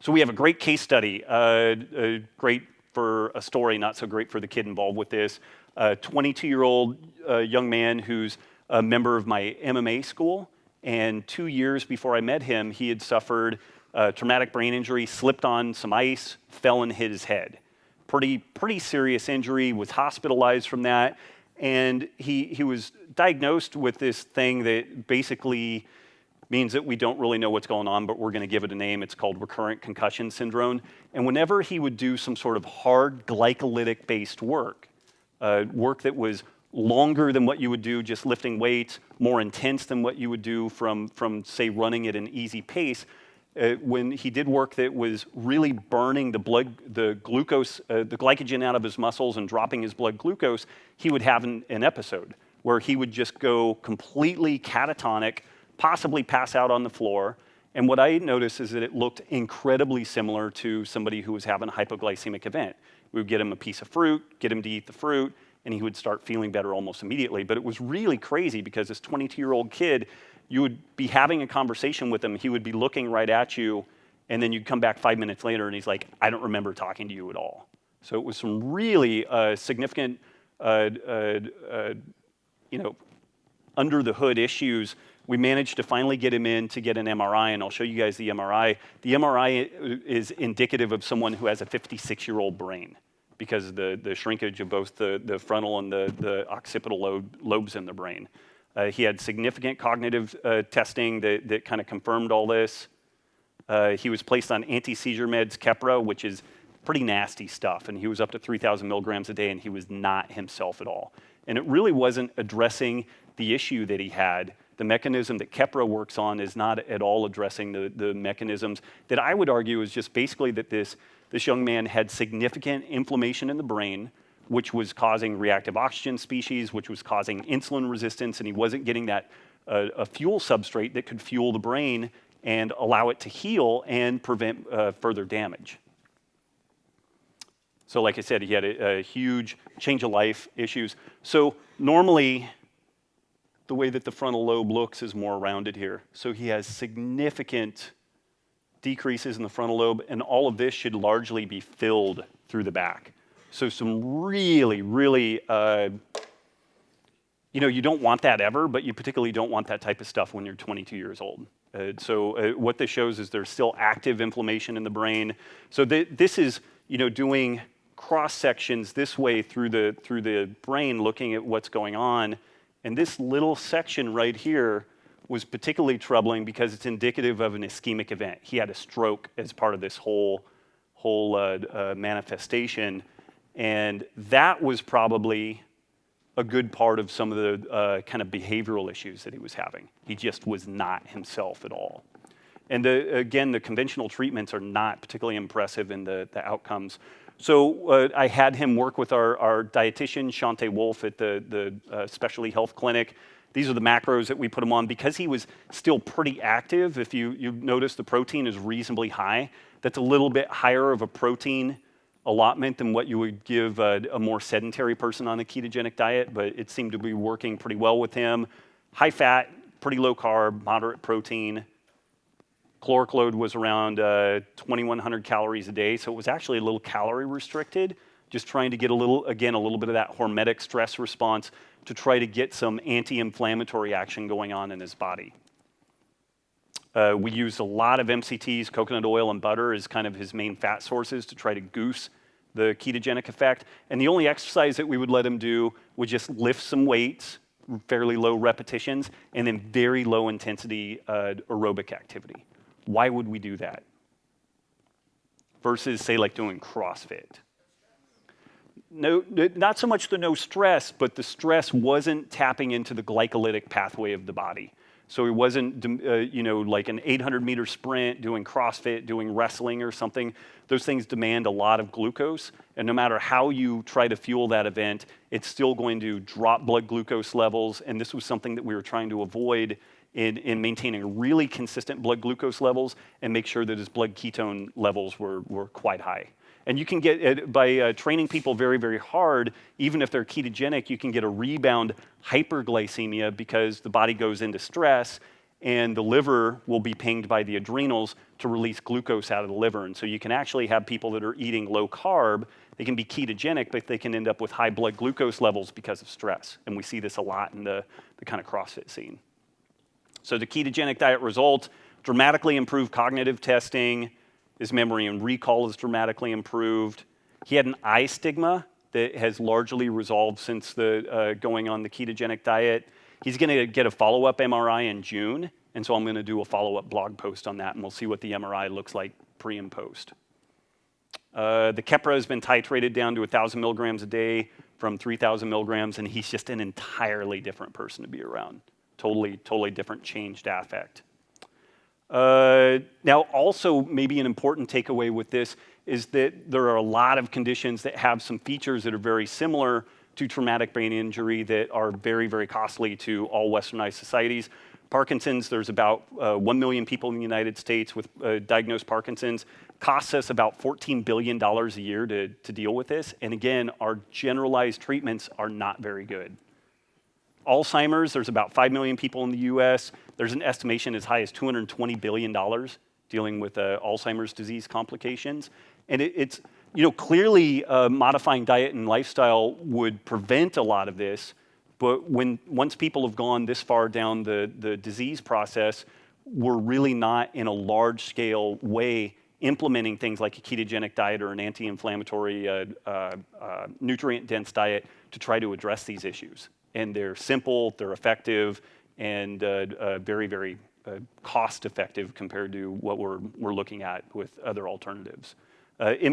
So we have a great case study, great for a story, not so great for the kid involved with this. A 22-year-old young man who's a member of my MMA school, and 2 years before I met him, he had suffered a traumatic brain injury, slipped on some ice, fell and hit his head. Pretty serious injury, was hospitalized from that, and he was diagnosed with this thing that basically means that we don't really know what's going on, but we're going to give it a name. It's called recurrent concussion syndrome. And whenever he would do some sort of hard glycolytic-based work, work that was longer than what you would do just lifting weights, more intense than what you would do from say, running at an easy pace, when he did work that was really burning the glucose, the glycogen out of his muscles and dropping his blood glucose, he would have an episode where he would just go completely catatonic, possibly pass out on the floor. And what I noticed is that it looked incredibly similar to somebody who was having a hypoglycemic event. We would get him a piece of fruit, get him to eat the fruit, and he would start feeling better almost immediately. But it was really crazy because this 22-year-old kid, you would be having a conversation with him, he would be looking right at you, and then you'd come back 5 minutes later and he's like, I don't remember talking to you at all. So it was some really significant under the hood issues. We managed to finally get him in to get an MRI, and I'll show you guys the MRI. The MRI is indicative of someone who has a 56-year-old brain because of the shrinkage of both the frontal and the occipital lobes in the brain. He had significant cognitive testing that kind of confirmed all this. He was placed on anti-seizure meds, Keppra, which is pretty nasty stuff, and he was up to 3,000 milligrams a day, and he was not himself at all. And it really wasn't addressing the issue that he had. The mechanism that Keppra works on is not at all addressing the mechanisms that I would argue is just basically that this young man had significant inflammation in the brain, which was causing reactive oxygen species, which was causing insulin resistance, and he wasn't getting that a fuel substrate that could fuel the brain and allow it to heal and prevent further damage. So like I said, he had a huge change of life issues. So normally, the way that the frontal lobe looks is more rounded here. So he has significant decreases in the frontal lobe, and all of this should largely be filled through the back. So some really, really, you don't want that ever, but you particularly don't want that type of stuff when you're 22 years old. So what this shows is there's still active inflammation in the brain. So this is, doing cross sections this way through the brain, looking at what's going on. And this little section right here was particularly troubling because it's indicative of an ischemic event. He had a stroke as part of this whole manifestation. And that was probably a good part of some of the kind of behavioral issues that he was having. He just was not himself at all. And again, the conventional treatments are not particularly impressive in the outcomes. So I had him work with our dietitian, Robb Wolf, at the Specialty Health Clinic. These are the macros that we put him on. Because he was still pretty active, if you notice the protein is reasonably high, that's a little bit higher of a protein allotment than what you would give a more sedentary person on a ketogenic diet, but it seemed to be working pretty well with him. High fat, pretty low carb, moderate protein. Caloric load was around 2,100 calories a day, so it was actually a little calorie restricted, just trying to get a little bit of that hormetic stress response to try to get some anti-inflammatory action going on in his body. We used a lot of MCTs, coconut oil and butter as kind of his main fat sources to try to goose the ketogenic effect. And the only exercise that we would let him do was just lift some weights, fairly low repetitions, and then very low intensity aerobic activity. Why would we do that? Versus, say, like doing CrossFit. No, not so much the no stress, but the stress wasn't tapping into the glycolytic pathway of the body. So it wasn't, like an 800-meter sprint, doing CrossFit, doing wrestling or something. Those things demand a lot of glucose, and no matter how you try to fuel that event, it's still going to drop blood glucose levels, and this was something that we were trying to avoid in maintaining really consistent blood glucose levels and make sure that his blood ketone levels were quite high. And you can get, by training people very, very hard, even if they're ketogenic, you can get a rebound hyperglycemia because the body goes into stress and the liver will be pinged by the adrenals to release glucose out of the liver. And so you can actually have people that are eating low carb, they can be ketogenic, but they can end up with high blood glucose levels because of stress. And we see this a lot in the kind of CrossFit scene. So the ketogenic diet result, dramatically improved cognitive testing. His memory and recall is dramatically improved. He had an eye stigma that has largely resolved since going on the ketogenic diet. He's going to get a follow-up MRI in June, and so I'm going to do a follow-up blog post on that, and we'll see what the MRI looks like pre and post. The Keppra has been titrated down to 1,000 milligrams a day from 3,000 milligrams, and he's just an entirely different person to be around. Totally different changed affect. Now, also maybe an important takeaway with this is that there are a lot of conditions that have some features that are very similar to traumatic brain injury that are very, very costly to all westernized societies. Parkinson's, there's about 1 million people in the United States with diagnosed Parkinson's. Costs us about $14 billion a year to deal with this. And again, our generalized treatments are not very good. Alzheimer's, there's about 5 million people in the US. There's an estimation as high as $220 billion dealing with Alzheimer's disease complications. And it's, clearly modifying diet and lifestyle would prevent a lot of this, but once people have gone this far down the disease process, we're really not in a large scale way implementing things like a ketogenic diet or an anti-inflammatory nutrient-dense diet to try to address these issues. And they're simple, they're effective, and very, very cost-effective compared to what we're looking at with other alternatives.